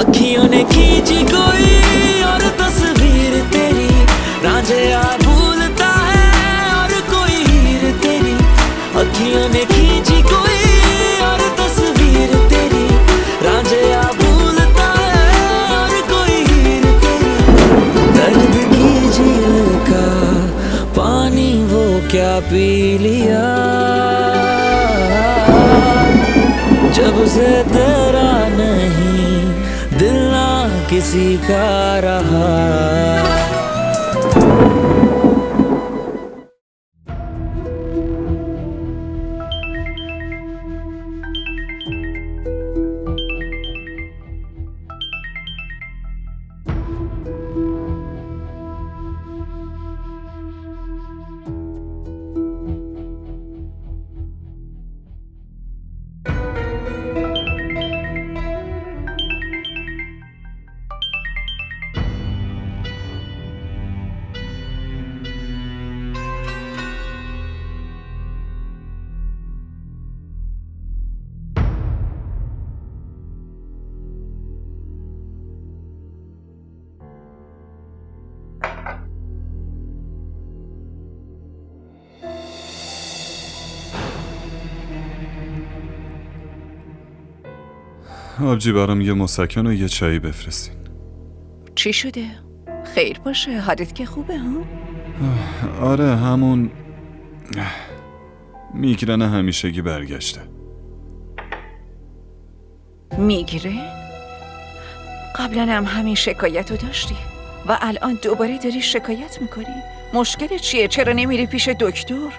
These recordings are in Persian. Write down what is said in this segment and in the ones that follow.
अखियों ने खींची कोई और तस्वीर तेरी, रांझिया भूलता है और कोई हीर तेरी। अखियों ने खींची कोई और तस्वीर तेरी, रांझिया भूलता है और कोई हीर तेरी। दर्द की झील का पानी वो क्या पी लिया, जब से तेरा नहीं दिल ना किसी का रहा। آبجی برام یه مسکن و یه چایی بفرستین. چی شده؟ خیر باشه، حالت که خوبه ها؟ آره همون میگرن همیشگی برگشته. میگیره؟ قبلا هم همین شکایت رو داشتی و الان دوباره داری شکایت میکنی؟ مشکل چیه؟ چرا نمیری پیش دکتر؟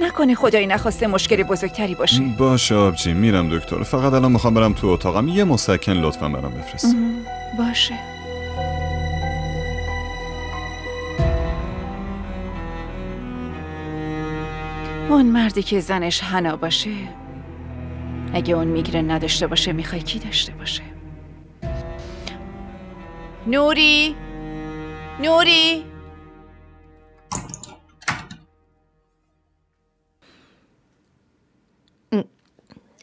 نکنه خدایی نخواسته مشکل بزرگتری باشه. باشه آبجی میرم دکتر، فقط الان میخوام برم تو اتاقم. یه مسکن لطفا برام بفرست. باشه. اون مردی که زنش حنا باشه، اگه اون میگرن نداشته باشه میخوای کی داشته باشه؟ نوری؟ نوری؟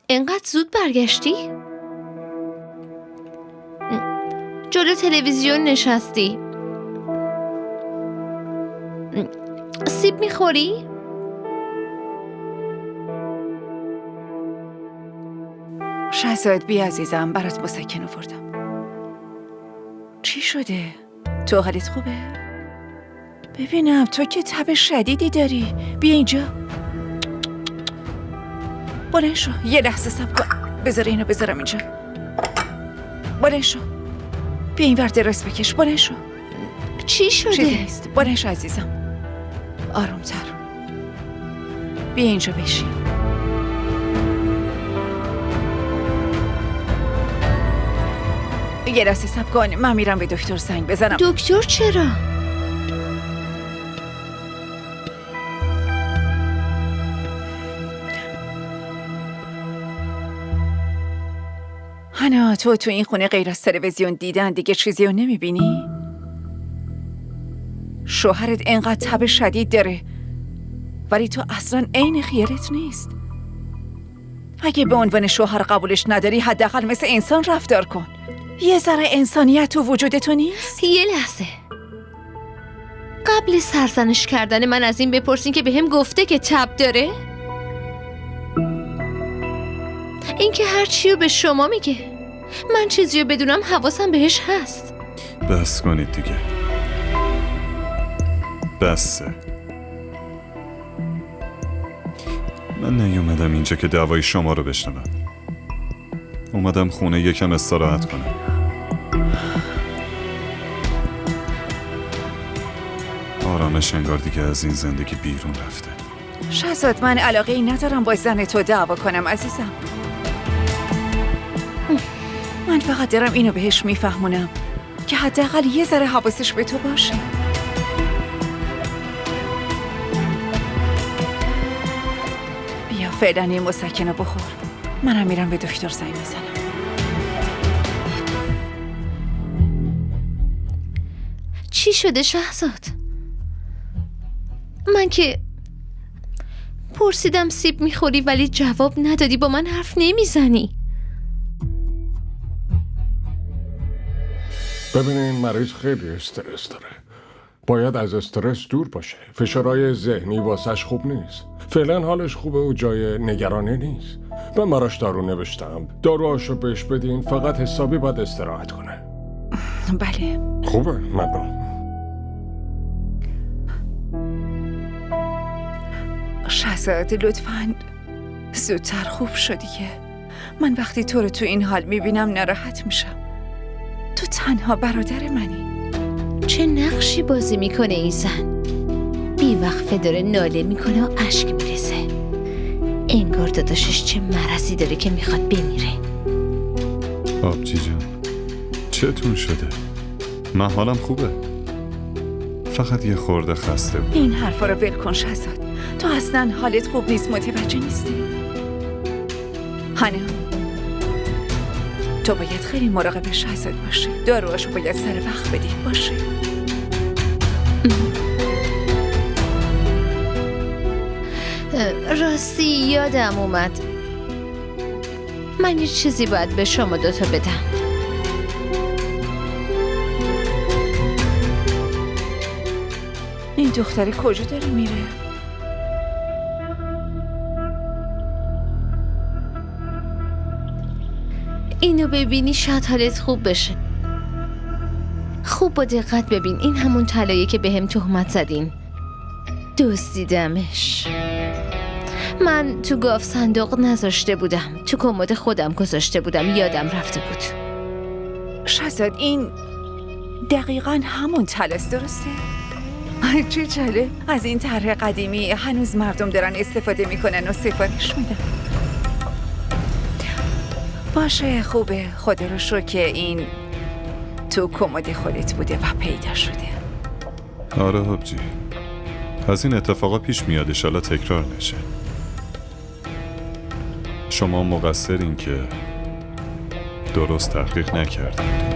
اینقدر زود برگشتی؟ جلو تلویزیون نشستی؟ سیب میخوری؟ شهزاد بی عزیزم، برات مسکن آوردم. چی شده؟ تو حالت خوبه؟ ببینم تو که تب شدیدی داری. بیا اینجا. بلند شو، یه لحظه صبر کن. بذار اینو بذارم اینجا. بلند شو، بیا این ور دراز بکش. بلند شو. چی شده؟ چیزی نیست. بلند شو عزیزم، آرومتر. بیا اینجا بشین. یه لحظه صبر کن، من میرم به دکتر زنگ بزنم. دکتر چرا؟ حنا، تو این خونه غیر از تلویزیون دیدن دیگه چیزی رو نمیبینی؟ شوهرت اینقدر تب شدید داره ولی تو اصلا عین خیالت نیست. اگه به عنوان شوهر قبولش نداری حداقل مثل انسان رفتار کن. یه ذره انسانیت تو وجود تو نیست؟ یه لحظه، قبل سرزنش کردن من از این بپرسین که بهم گفته که تب داره؟ این که هر چیو به شما میگه، من چیزیو بدونم حواسم بهش هست. بس کنید دیگه، بسه. من نیومدم اینجا که دعوای شما رو بشنوم. اومدم خونه یکم استراحت کنم. آرامش انگار دیگه از این زندگی بیرون رفته. شهزاد، من علاقه ای ندارم با زن تو دعوا کنم عزیزم. من فقط دارم اینو بهش میفهمونم که حداقل یه ذره حواسش به تو باشه. بیا فعلا این مسکنو بخور، منم میرم به دکتر زنگ میزنم. چی شده شهزاد؟ من که پرسیدم سیب میخوری ولی جواب ندادی، با من حرف نمیزنی. ببینین مریض خیلی استرس داره. باید از استرس دور باشه. فشارهای ذهنی واسش خوب نیست. فعلا حالش خوبه و جای نگرانی نیست. من براش دارو نوشتم. داروهاشو بهش بدین، فقط حسابی باید استراحت کنه. بله. خوبه، ممنون. شهزاده لطفاً زودتر خوب شدی که من وقتی تو رو تو این حال میبینم ناراحت میشم. تو تنها برادر منی. چه نقشی بازی میکنه این زن؟ بی وقفه داره ناله میکنه و اشک میریزه. انگار داداشش چه مرضی داره که میخواد بمیره. آبجی جان چتون شده؟ من حالم خوبه، فقط یه خورده خسته بود. این حرفا رو ول کن شهزاد. تو اصلا حالت خوب نیست، متوجه نیستی؟ هانا، تو باید خیلی مراقب شهزاد باشی. داروهاشو باید سر وقت بدی، باشه؟ راستی یادم اومد، من یه چیزی باید به شما دوتا بدم. این دختری کجا داره میره؟ اینو ببینی شاید حالت خوب بشه. خوب با دقت ببین، این همون طلاییه که بهم تهمت زدین. دزدیدمش. من تو گاف صندوق نذاشته بودم، تو کمد خودم گذاشته بودم، یادم رفته بود. شهزاد این دقیقاً همون طلاست، درسته؟ چه جالب، از این طرح قدیمی هنوز مردم دارن استفاده میکنن و سفارش میدن. باشه، خوبه، خدا رو شکر که این تو کمد خودت بوده و پیدا شده. آره آبجی، از این اتفاقا پیش میاد، انشالله تکرار نشه. شما مقصرین که درست تحقیق نکردید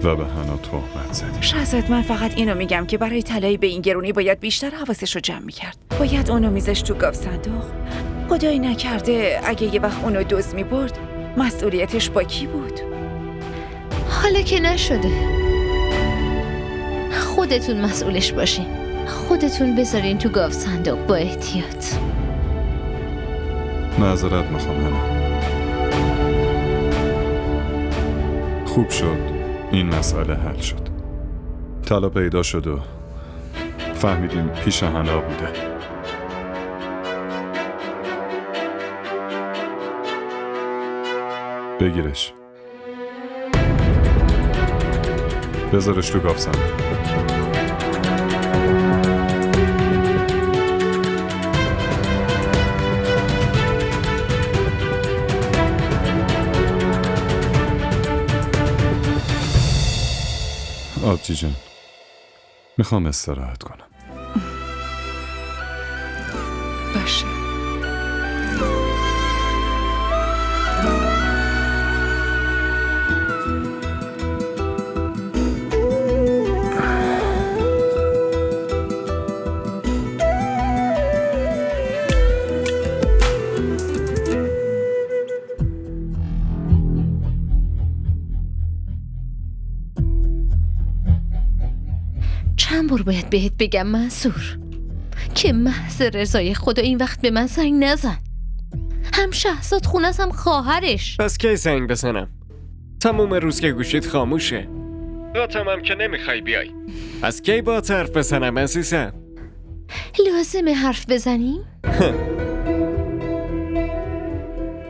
و به هانا تهمت زدید. شهزاد من فقط اینو میگم که برای طلایی به این گرونی باید بیشتر حواسش رو جمع میکرد. باید اونو میذاشت تو گاف صندوق. خدایی نکرده اگه یه وقت اونو دزد میبرد، مسئولیتش با کی بود؟ حالا که نشده، خودتون مسئولش باشین. خودتون بذارین تو گاف صندوق با احتیاط. معذرت میخوام هانا. خوب شد این مسئله حل شد. طلا پیدا شد و فهمیدیم پیش هانا بوده. بگیرش، بذارش تو گاف صندوق. آبجی جان میخوام استراحت کنم. باشه. چند بار باید بهت بگم منصور که محض رضای خدا این وقت به من زنگ نزن. هم شهزاد خونه است هم خواهرش. پس کی زنگ بزنم؟ تموم روز که گوشیت خاموشه. هم که نمیخوای بیای. از کی با حرف بزنم عزیزم؟ لازمه حرف بزنیم؟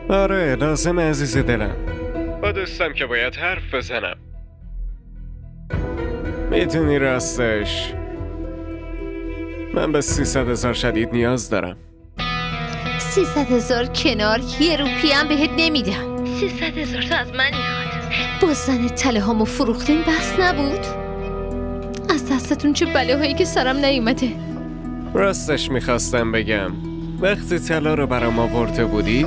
آره لازمه عزیز دلم. با دوستم که باید حرف بزنم. میدونی راستش من به 300,000 شدید نیاز دارم. 300,000 کنار، 1 روپیه هم بهت نمیدم. 300,000 تا از من میخواد. با زن تله هامو فروختین بس نبود؟ از دستتون چه بلاهایی که سرم نیومده. راستش میخواستم بگم وقتی طلا رو برام آورده بودی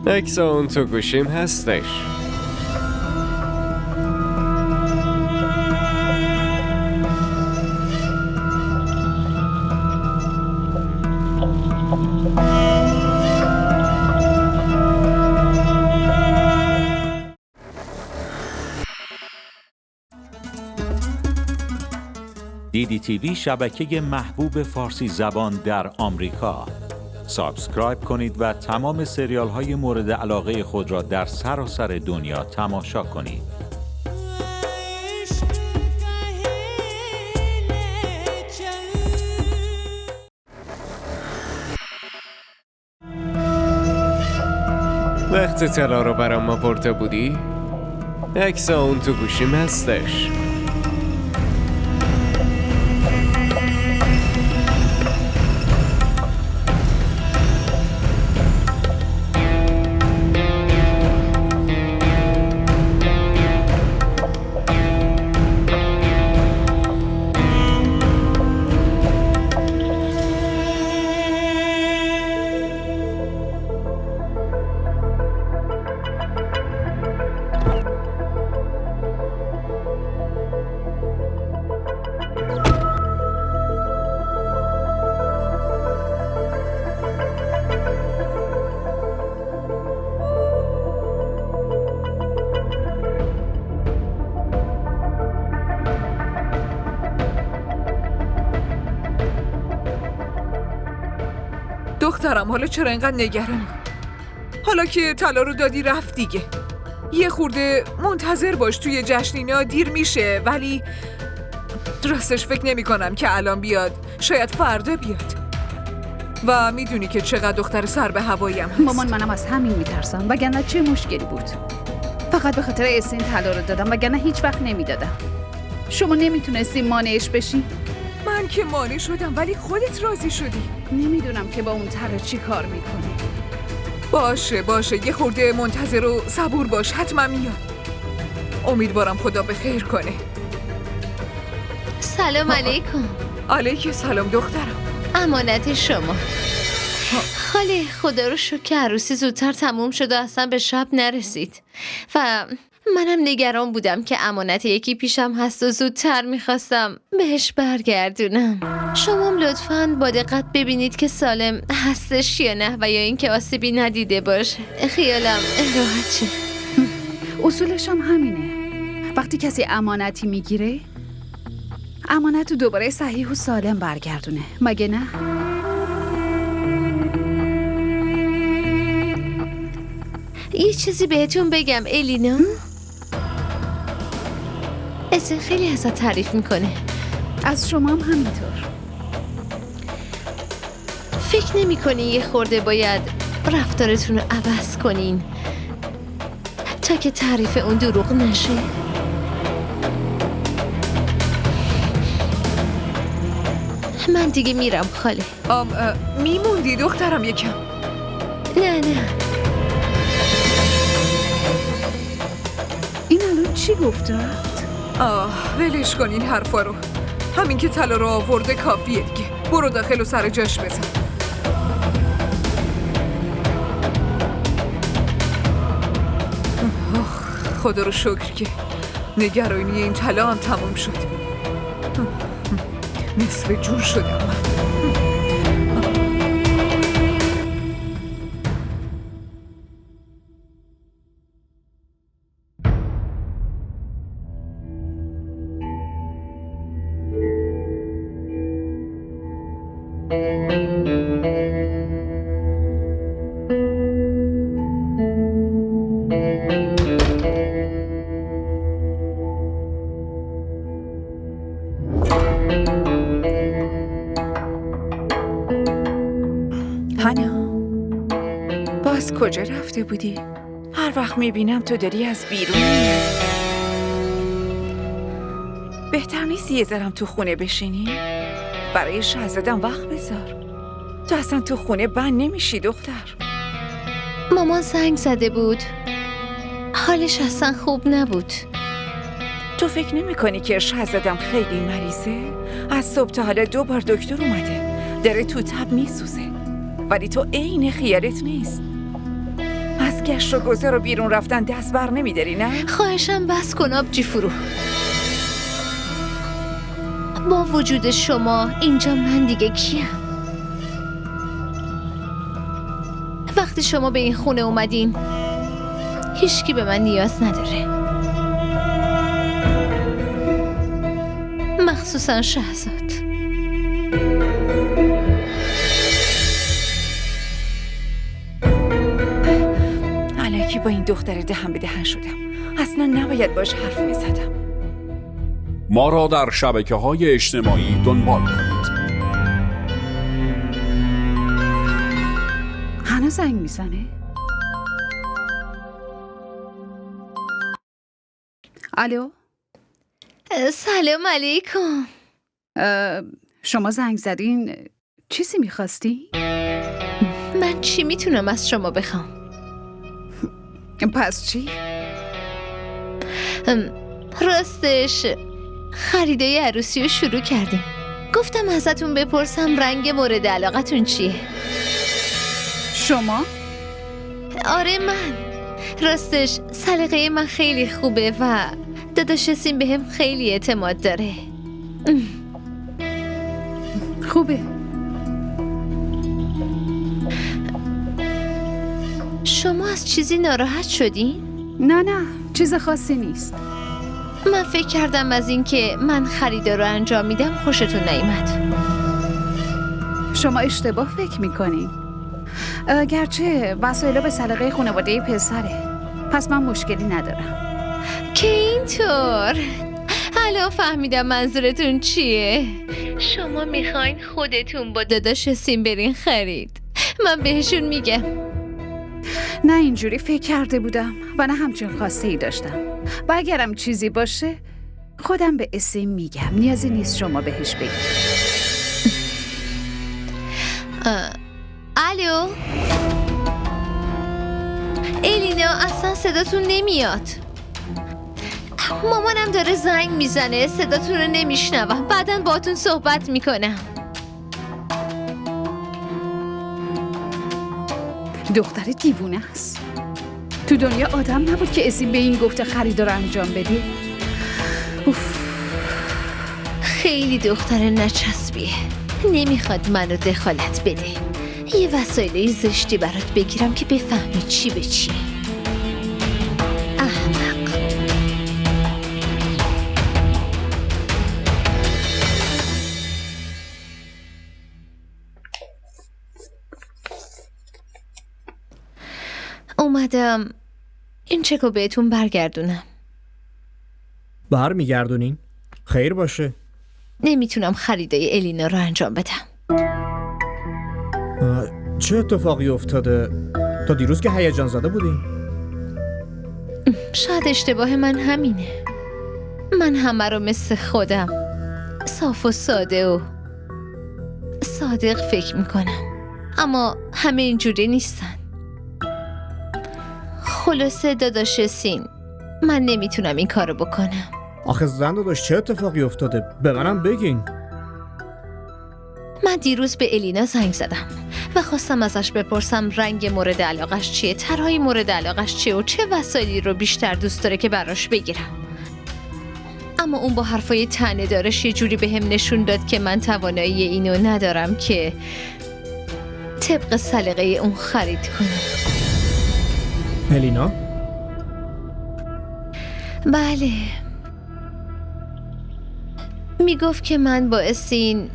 عکس اون تو گوشیم هستش. ICTV شبکه محبوب فارسی زبان در آمریکا. سابسکرایب کنید و تمام سریال های مورد علاقه خود را در سراسر دنیا تماشا کنید. وقت طلا رو برام ما پرته بودی؟ عکس اون تو گوشیم هستش. دخترم حالا چرا اینقدر نگرانی؟ حالا که طلا رو دادی رفت دیگه. یه خورده منتظر باش، توی جشن اینا دیر میشه، ولی راستش فکر نمی کنم که الان بیاد، شاید فردا بیاد. و میدونی که چقدر دختر سر به هواییم هست. مامان منم از همین میترسم، وگرنه چه مشکلی بود؟ فقط به خاطر اسین طلا رو دادم، وگرنه هیچ وقت نمیدادم. شما نمیتونستی مانعش بشی؟ من که مانع شدم ولی خودت راضی شدی. نمیدونم که با اون طلا چی کار میکنی. باشه یه خورده منتظر و صبور باش، حتما میاد. امیدوارم خدا به خیر کنه. سلام علیکم. علیکم سلام دخترم. امانت شما. خاله خدا رو شکر که عروسی زودتر تموم شد و اصلا به شب نرسید و منم نگران بودم که امانت یکی پیشم هست و زودتر میخواستم بهش برگردونم. شما لطفاً با دقت ببینید که سالم هستش یا نه و یا اینکه آسیبی ندیده باشه. خیالم راحت شه. اصولش هم همینه. وقتی کسی امانتی میگیره، امانت رو دوباره صحیح و سالم برگردونه، مگه نه؟ یه چیزی بهتون بگم الینا؟ اسم خیلی ازت تعریف میکنه. از شما هم همینطور. فکر نمی کنی یه خورده باید رفتارتون رو عوض کنین تا که تعریف اون دروغ نشه؟ من دیگه میرم خاله. میموندی دخترم یکم؟ نه این الان چی گفته؟ ولش کن این حرفا رو. همین که طلا رو آورده کافیه دیگه. برو داخل و سر جاش بزن. خدا رو شکر که نگرانی این طلا هم تموم شد. نصف جون شدم من. هانا، باز کجا رفته بودی؟ هر وقت میبینم تو داری از بیرون میای. بهتر نیست یه ذرم تو خونه بشینی؟ برای شهزادم وقت بذار. تو اصلا تو خونه بند نمیشی دختر. مامان زنگ زده بود، حالش اصلا خوب نبود. تو فکر نمی کنی که شهزادم خیلی مریضه؟ از صبح تا حالا 2 بار دکتر اومده، داره تو تب میسوزه، ولی تو عین خیالت نیست. از گشت و گذر و بیرون رفتن دست بر نمیداری نه؟ خواهشم بس کن آبجی فرو. با وجود شما اینجا من دیگه کیم؟ وقتی شما به این خونه اومدین هیچکی به من نیاز نداره، مخصوصا شهزاد. الکی با این دختر دهن به دهن شدم. اصلا نباید باش حرف میزدم. ما را در شبکه‌های اجتماعی دنبال کنید. هنوز زنگ میزنه؟ الو؟ سلام علیکم. شما زنگ زدین؟ چیزی میخواستی؟ من چی میتونم از شما بخوام؟ پس چی؟ راستش خریدای عروسی رو شروع کردیم. گفتم ازتون بپرسم رنگ مورد علاقتون چیه؟ شما؟ آره من. راستش سلیقه من خیلی خوبه و داداش سیم بهم خیلی اعتماد داره. خوبه. شما از چیزی ناراحت شدین؟ نه چیز خاصی نیست. من فکر کردم از اینکه من خریدا رو انجام میدم خوشتون نیامد. شما اشتباه فکر میکنین. گرچه وسایل به سلیقه خانواده پسره، پس من مشکلی ندارم. که اینطور؟ الان فهمیدم منظورتون چیه. شما میخواین خودتون با داداش سیم برین خرید. من بهشون میگم. نه اینجوری فکر کرده بودم و نه همچین خواسته ای داشتم. و اگرم چیزی باشه خودم به اسیم میگم. نیازی نیست شما بهش بگید. الو؟ الینا اصلا صداتون نمیاد. مامانم داره زنگ میزنه، صداتون رو نمیشنوم. بعداً باهاتون صحبت میکنم. دختر دیوونه است. تو دنیا آدم نبود که اسیم به این گفته خریدا رو انجام بده. خیلی دختر نچسبیه. نمیخواد منو دخالت بده. یه وسایل زشتی برات بگیرم که بفهمی چی به چیه. احمق. اومدم این چکو بهتون برگردونم. برمیگردونین؟ خیر باشه. نمیتونم خریدای الینا رو انجام بدم. چه اتفاقی افتاده؟ تا دیروز که هیجان زده بودین؟ شاید اشتباه من همینه. من همه رو مثل خودم صاف و ساده و صادق فکر میکنم، اما همه اینجوری نیستن. خلاصه داداش سین، من نمیتونم این کارو بکنم. آخه زن داداش چه اتفاقی افتاده؟ به منم بگین. من دیروز به الینا زنگ زدم و خواستم ازش بپرسم رنگ مورد علاقش چیه، طرحهای مورد علاقش چیه و چه وسایلی رو بیشتر دوست داره که براش بگیرم. اما اون با حرفای طعنه دارش یه جوری بهم نشون داد که من توانایی اینو ندارم که طبق سلیقه اون خرید کنم. الینا؟ بله. میگفت که من با اسین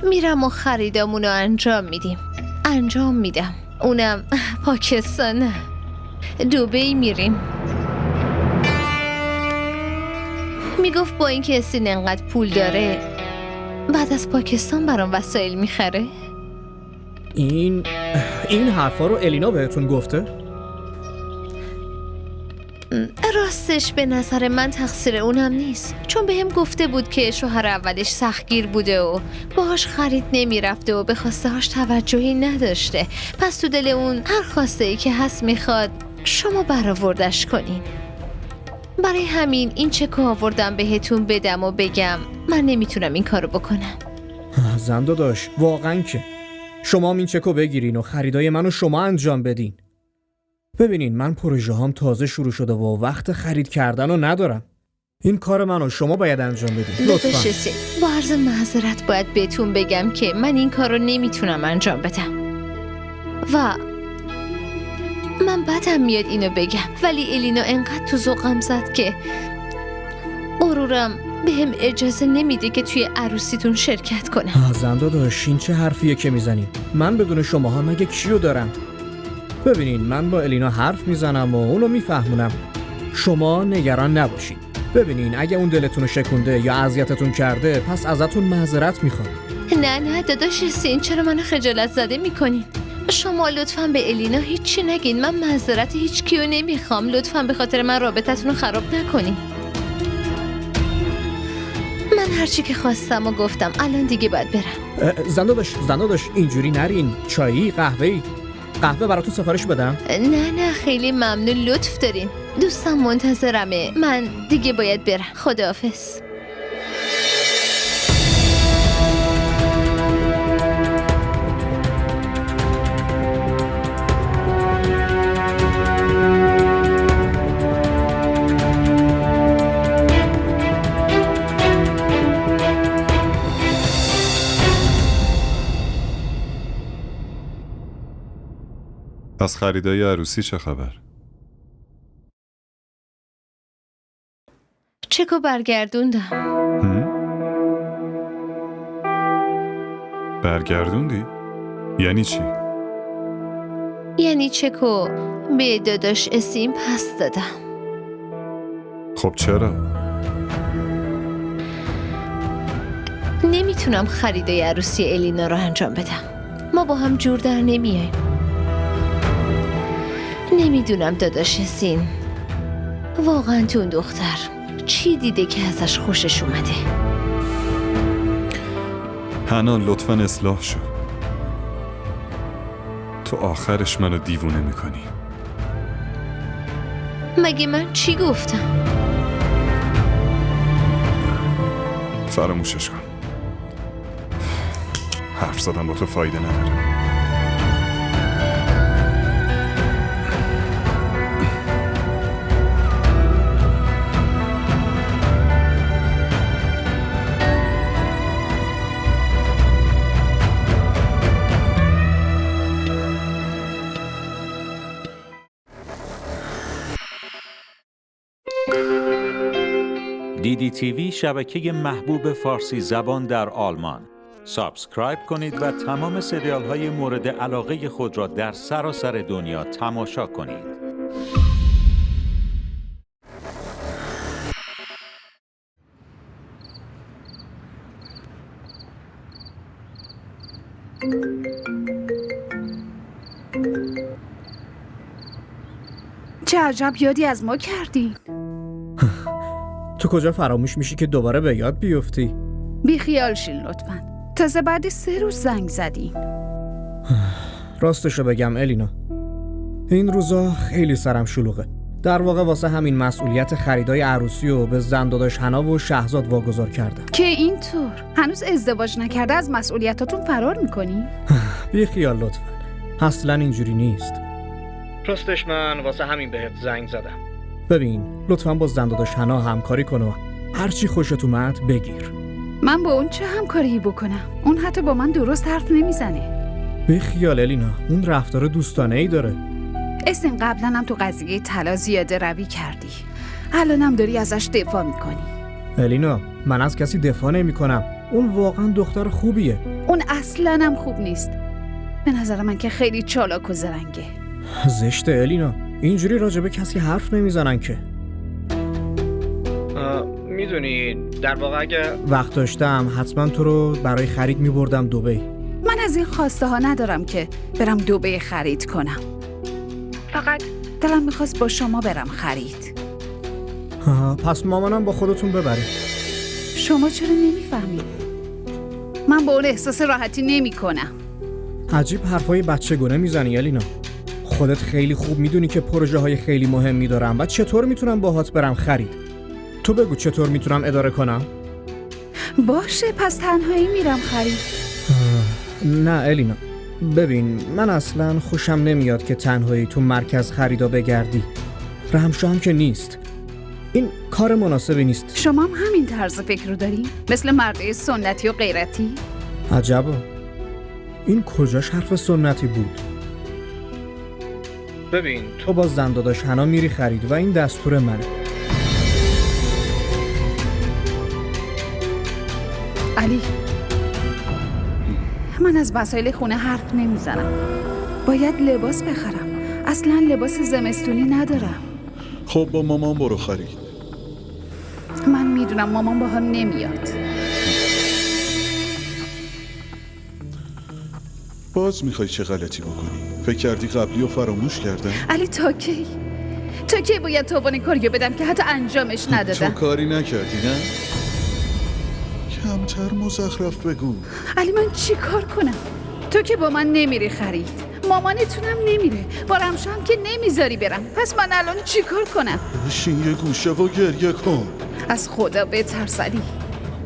میرم و خریدامونو انجام میدم. اونم پاکستان نه، دبی میریم. میگفت با اینکه اسین انقدر پول داره بعد از پاکستان برام وسایل میخره. این حرفا رو الینا بهتون گفته؟ راستش به نظر من تقصیر اونم نیست، چون بهم گفته بود که شوهر اولش سختگیر بوده و باهاش خرید نمیرفته و به خواسته هاش توجهی نداشته. پس تو دل اون هر خواسته ای که هست میخواد شما برآوردش کنین. برای همین این چکو آوردم بهتون بدم و بگم من نمیتونم این کارو بکنم. زن داداش واقعا که شما این چکو بگیرین و خریدای منو شما انجام بدین. ببینین من پروژه هام تازه شروع شده و وقت خرید کردن رو ندارم. این کار منو شما باید انجام بدین لطفا. با عرض معذرت باید بهتون بگم که من این کار رو نمیتونم انجام بدم و من بدم میاد اینو بگم، ولی الینا انقدر تو ذوقم زد که غرورم بهم اجازه نمیده که توی عروسیتون شرکت کنم. زنده داشت، این چه حرفیه که میزنین؟ من بدون شماها مگه کیو دارم؟ ببینین من با الینا حرف میزنم و اونو میفهمونم. شما نگران نباشین. ببینین اگه اون دلتون رو شکونده یا اذیتتون کرده پس ازتون معذرت میخوام. نه داداش سین، چرا منو خجالت زده میکنین؟ شما لطفاً به الینا هیچی نگین. من معذرت هیچ کیو نمیخوام. لطفاً به خاطر من رابطتون رو خراب نکنین. من هرچی که خواستم و گفتم. الان دیگه باید برم. زنده داشت اینجوری نرین. چایی، قهوه براتون سفارش بدم؟ نه خیلی ممنون، لطف دارین. دوستم منتظرمه. من دیگه باید برم. خداحافظ. از خریدای عروسی چه خبر؟ چکو برگردوندم. برگردوندی؟ یعنی چی؟ یعنی چکو به داداش اسیم پس دادم. خب چرا؟ نمیتونم خریدای عروسی الینا رو انجام بدم. ما با هم جور در نمیایم. نمیدونم داداش سین واقعا تو اون دختر چی دیده که ازش خوشش اومده. حنان لطفاً اصلاح شو. تو آخرش منو دیوونه میکنی. مگه من چی گفتم؟ فراموشش کن. حرف زدن با تو فایده نداره. DDTV شبکه محبوب فارسی زبان در آلمان. سابسکرایب کنید و تمام سریال های مورد علاقه خود را در سراسر دنیا تماشا کنید. چه عجب یادی از ما کردی. تو کجا فراموش میشی که دوباره به یاد بیفتی؟ بی خیال شین لطفاً. تازه بعد 3 روز زنگ زدی. راستشو بگم الینا، این روزا خیلی سرم شلوغه. در واقع واسه همین مسئولیت خریدای عروسی رو به زن داداش حنا و شهزاد واگذار کردم. که اینطور هنوز ازدواج نکرده از مسئولیتاتون فرار میکنی؟ بی خیال لطفاً. اصلا اینجوری نیست. راستش من واسه همین بهت زنگ زدم. ببین لطفاً با زن داداش حنا همکاری کن و هرچی خوشت اومد بگیر. من با اون چه همکاری بکنم؟ اون حتی با من درست حرف نمیزنه. بی خیال الینا، اون رفتار دوستانه‌ای داره. اسم قبلا هم تو قضیه طلا زیاده روی کردی. الانم داری ازش دفاع میکنی. الینا من از کسی دفاع نمی‌کنم. اون واقعا دختر خوبیه. اون اصلاً هم خوب نیست. به نظر من که خیلی چالاک و زرنگه. زشته الینا، اینجوری راجبه کسی حرف نمیزنن که. میدونی در واقع اگه وقت داشتم حتما تو رو برای خرید میبردم دبی. من از این خواسته ها ندارم که برم دبی خرید کنم. فقط دلم میخواست با شما برم خرید. پس مامانم با خودتون ببرید. شما چرا نمیفهمید؟ من با اون احساس راحتی نمی کنم. عجیب حرفای بچگونه میزنی الینا. خودت خیلی خوب میدونی که پروژه های خیلی مهمی دارم و چطور میتونم باهات برم خرید. تو بگو چطور میتونم اداره کنم؟ باشه پس تنهایی میرم خرید. نه الینا، ببین من اصلا خوشم نمیاد که تنهایی تو مرکز خریدا بگردی. رحمشو هم که نیست. این کار مناسبی نیست. شما هم همین طرز فکر رو داری؟ مثل مرده سنتی و غیرتی؟ عجبا، این کجاش حرف سنتی بود؟ ببین تو با زن داداش حنا میری خرید و این دستور منه. علی، من از مسائل خونه حرف نمیزنم. باید لباس بخرم. اصلا لباس زمستونی ندارم. خب با مامان برو خرید. من میدونم مامان با هم نمیاد. باز میخوای چه غلطی بکنی؟ فکر کردی قبلی رو فراموش کردم؟ علی تا کی باید تاوان کاریو بدم که حتی انجامش تو ندادم؟ کاری نکردی نه؟ کمتر مزخرف بگو. علی من چی کار کنم؟ تو که با من نمیری خرید، مامانتونم نمیره، با رمشو هم که نمیذاری برم. پس من الان چی کار کنم؟ بشین یه گوشه و گریه کن. از خدا بترس علی.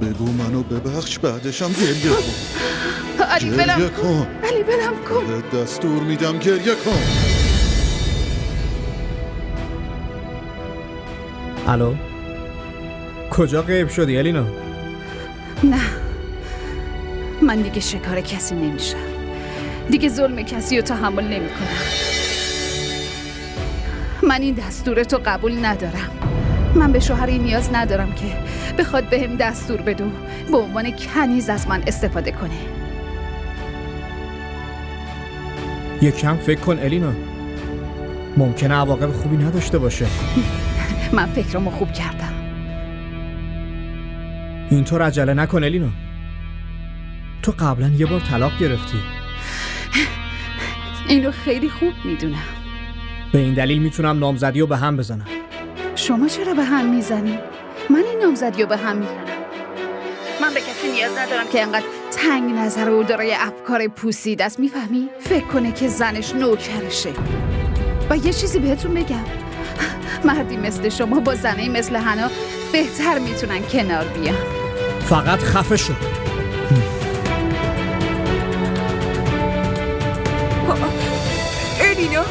بگو منو ببخش، بعدشم گریه کن. علی بلم کن. علی بلم کن. بهت دستور میدم گریه کن. الو؟ کجا غیب شدی الینا؟ نه، من دیگه شکار کسی نمیشم. دیگه ظلم کسی رو تحمل نمی کنم. من این دستور تو قبول ندارم. من به شوهری نیاز ندارم که بخواد بهم دستور بده به عنوان کنیز از من استفاده کنه. یکم فکر کن الینا، ممکنه عواقب خوبی نداشته باشه. من فکرمو خوب کردم. اینطور عجله نکن الینا، تو قبلا یه بار طلاق گرفتی. اینو خیلی خوب میدونم. به این دلیل میتونم نامزدی رو به هم بزنم. شما چرا به هم میزنی؟ من این نامزدی رو به هم میزنم. من به کسی نیاز ندارم که انقدر تنگ نظر و دارای افکار پوسیده است. میفهمی؟ فکر کنه که زنش نوکرشه. و یه چیزی بهتون بگم، مردی مثل شما با زنی مثل حنا بهتر میتونن کنار بیان. فقط خفه شو. الینا،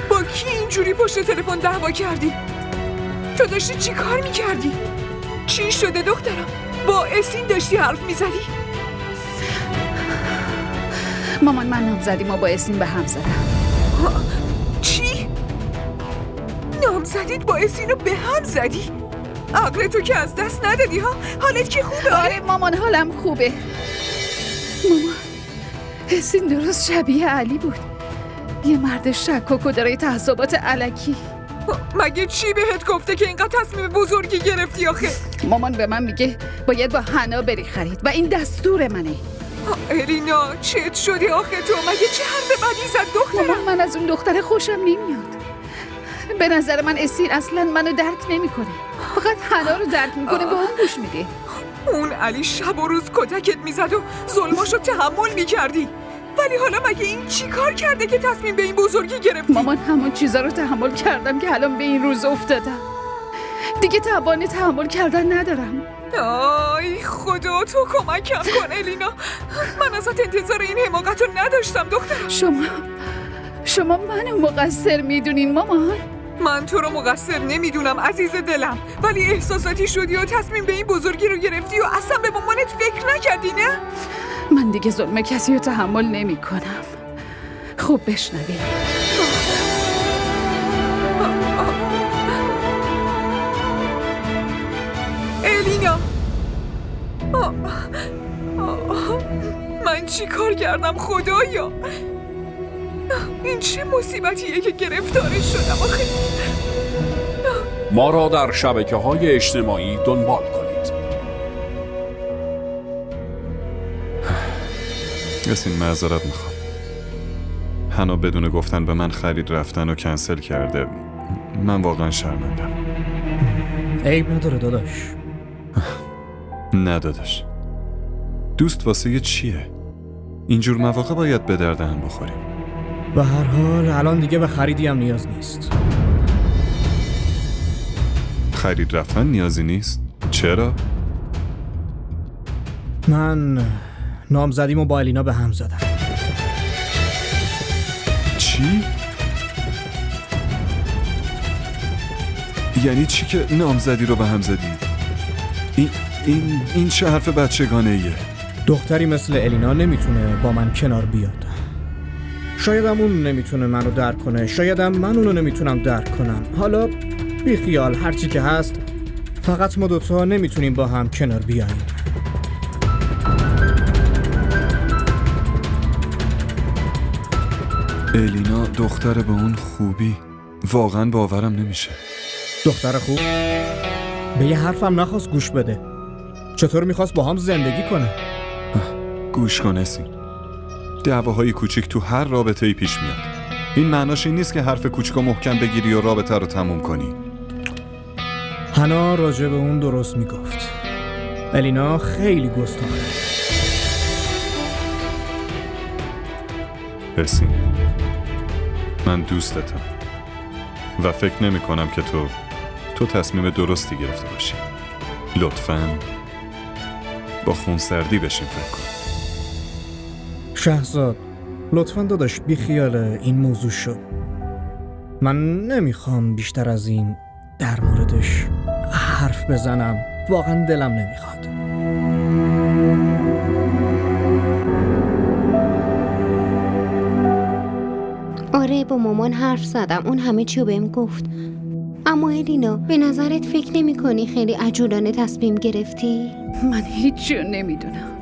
با کی اینجوری پشت تلفن دعوا کردی؟ تو داشتی چی کار میکردی؟ چی شده دخترم؟ با اسین داشتی حرف میزدی؟ مامان، من نامزدیمو با اسین به هم زدم. چی؟ نامزدیت با اسین رو به هم زدی؟ عقل تو که از دست ندادی ها؟ حالت که خوبه؟ آره مامان، حالم خوبه. مامان، اسین درست شبیه علی بود. یه مرد شکاک و دارای تعصبات الکی. مگه چی بهت گفته که اینقدر تصمیم بزرگی گرفتی آخه؟ مامان به من میگه باید با حنا بری خرید و این دستور منه. الینا، چت شدی آخه تو؟ مگه چه حرف بدی زد دخترم؟ مامان، من از اون دختر خوشم نمیاد. به نظر من اسیر اصلا منو درک نمیکنه. فقط حنا رو درک میکنه، به اون گوش میده. اون علی شب و روز کتکت میزد و ظلماشو تحمل میکردی، ولی حالا مگه این چی کار کرده که تصمیم به این بزرگی گرفتی؟ مامان، همون چیزا رو تحمل کردم که الان به این روز افتادم. دیگه توان تحمل کردن ندارم. آی خدا، تو کمکم کن الینا. من ازت انتظار این حماقت رو نداشتم دخترم. شما منو مقصر میدونین مامان؟ من تو رو مقصر نمیدونم عزیز دلم، ولی احساساتی شدی و تصمیم به این بزرگی رو گرفتی و اصلا به مامانت فکر نکردی نه؟ من دیگه ظلم کسی رو تحمل نمی کنم. خوب بشنوید. الینا، من چی کار کردم خدایا؟ این چه مصیبتیه که گرفتارش شدم آخه؟ ما را در شبکه‌های اجتماعی دنبال کنید. یاسین، معذرت میخوام. حنا بدون گفتن به من خرید رفتن و کنسل کرده. من واقعا شرمندم. عیب نداره داداش. نه داداش، دوست واسه یه چیه؟ اینجور مواقع باید به درد هم بخوریم. به هر حال الان دیگه به خریدی هم نیاز نیست. خرید رفتن نیازی نیست؟ چرا؟ من نامزدیمو با الینا به هم زدم. چی؟ یعنی چی که نامزدی رو به هم زدی؟ این چه حرف بچگانه ایه؟ دختری مثل الینا نمیتونه با من کنار بیاد. شایدم اون نمیتونه منو درک کنه، شایدم من اونو نمیتونم درک کنم. حالا بی خیال، هرچی که هست، فقط ما دوتا نمیتونیم با هم کنار بیاییم. الینا دختر به اون خوبی واقعا باورم نمیشه. دختر خوب؟ به یه حرفم نخواست گوش بده. چطور میخواست با هم زندگی کنه؟ گوش کن اسین، دعواهای کوچیک تو هر رابطه‌ای پیش میاد. این معناش این نیست که حرف کوچیکو محکم بگیری و رابطه رو تموم کنی. حنا راجع به اون درست میگفت. الینا خیلی گستاخه. اسین، من دوستتم و فکر نمی کنم که تو تصمیم درستی گرفته باشی. لطفاً با خونسردی بشین فکر کن. شهرزاد، لطفاً داداش بی خیال این موضوع شو. من نمیخوام بیشتر از این در موردش حرف بزنم. واقعاً دلم نمیخواد. آره با مامان حرف زدم، اون همه چیو بهم گفت. اما الینا به نظرت فکر نمی کنی خیلی عجولانه تصمیم گرفتی؟ من هیچ نمیدونم.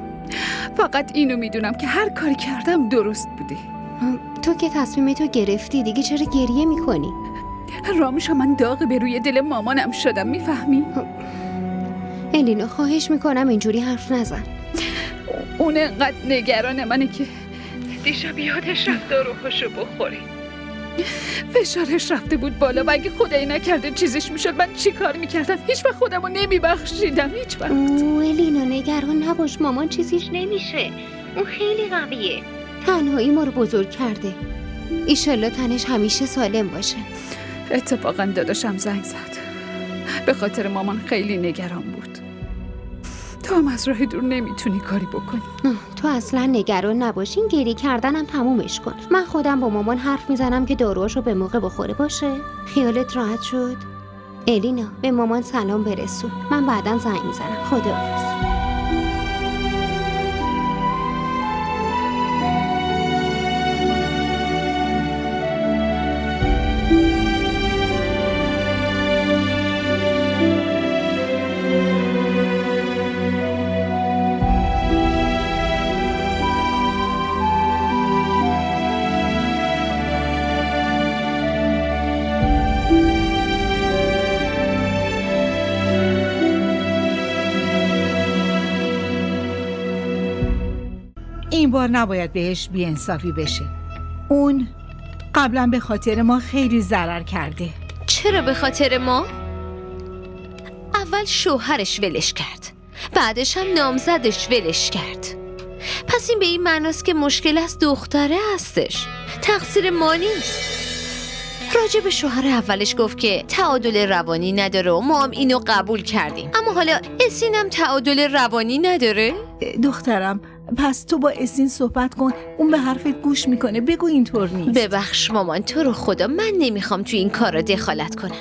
فقط اینو میدونم که هر کاری کردم درست بوده. تو که تصمیمتو گرفتی دیگه چرا گریه میکنی؟ رامشا من داغ به روی دل مامانم شدم، میفهمی؟ الینا خواهش میکنم اینجوری حرف نزن. اون انقدر نگران منه که دیشب یادش رفت روحشو بخوره. فشارش رفته بود بالا و اگه خدایی نکرده چیزش میشد من چی کار میکردم؟ هیچ وقت خودمو نمیبخشیدم، هیچ وقت. الینا نگران نباش، مامان چیزیش نمیشه. اون خیلی قویه. تنهایی ما رو بزرگ کرده. ایشالله تنش همیشه سالم باشه. اتفاقا داداشم زنگ زد. به خاطر مامان خیلی نگران بود. تو هم از راه دور نمیتونی کاری بکنی. تو اصلا نگران نباش، این گریه کردنم تمومش کن. من خودم با مامان حرف میزنم که داروهاشو به موقع بخوره، باشه؟ خیالت راحت شد؟ الینا به مامان سلام برسون. من بعداً زنگ میزنم. خداحافظ. این بار نباید بهش بی‌انصافی بشه. اون قبلا به خاطر ما خیلی ضرر کرده. چرا به خاطر ما؟ اول شوهرش ولش کرد، بعدش هم نامزدش ولش کرد. پس این به این معناست که مشکل از دختره هستش، تقصیر ما نیست. راجع به شوهر اولش گفت که تعادل روانی نداره و ما هم اینو قبول کردیم. اما حالا اسین هم تعادل روانی نداره؟ دخترم پس تو با اسین صحبت کن، اون به حرفت گوش میکنه. بگو اینطور نیست. ببخش مامان، تو رو خدا من نمیخوام تو این کارا دخالت کنم.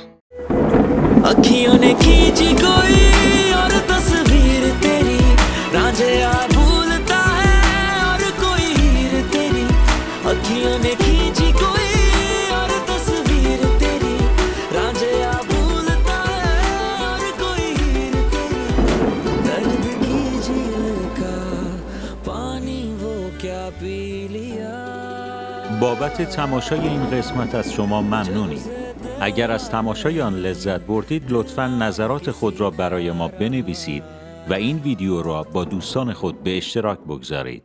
अखियों ने खींची कोई और तस्वीर तेरी रांझिया भूलता है और कोई हीर तेरी अखियों ने खींची कोई और तस्वीर तेरी रांझिया भूलता है और कोई हीर तेरी दर्द की झील का पानी वो क्या पी लिया. بابت تماشای این قسمت از شما ممنونیم. اگر از تماشای آن لذت بردید لطفاً نظرات خود را برای ما بنویسید و این ویدیو را با دوستان خود به اشتراک بگذارید.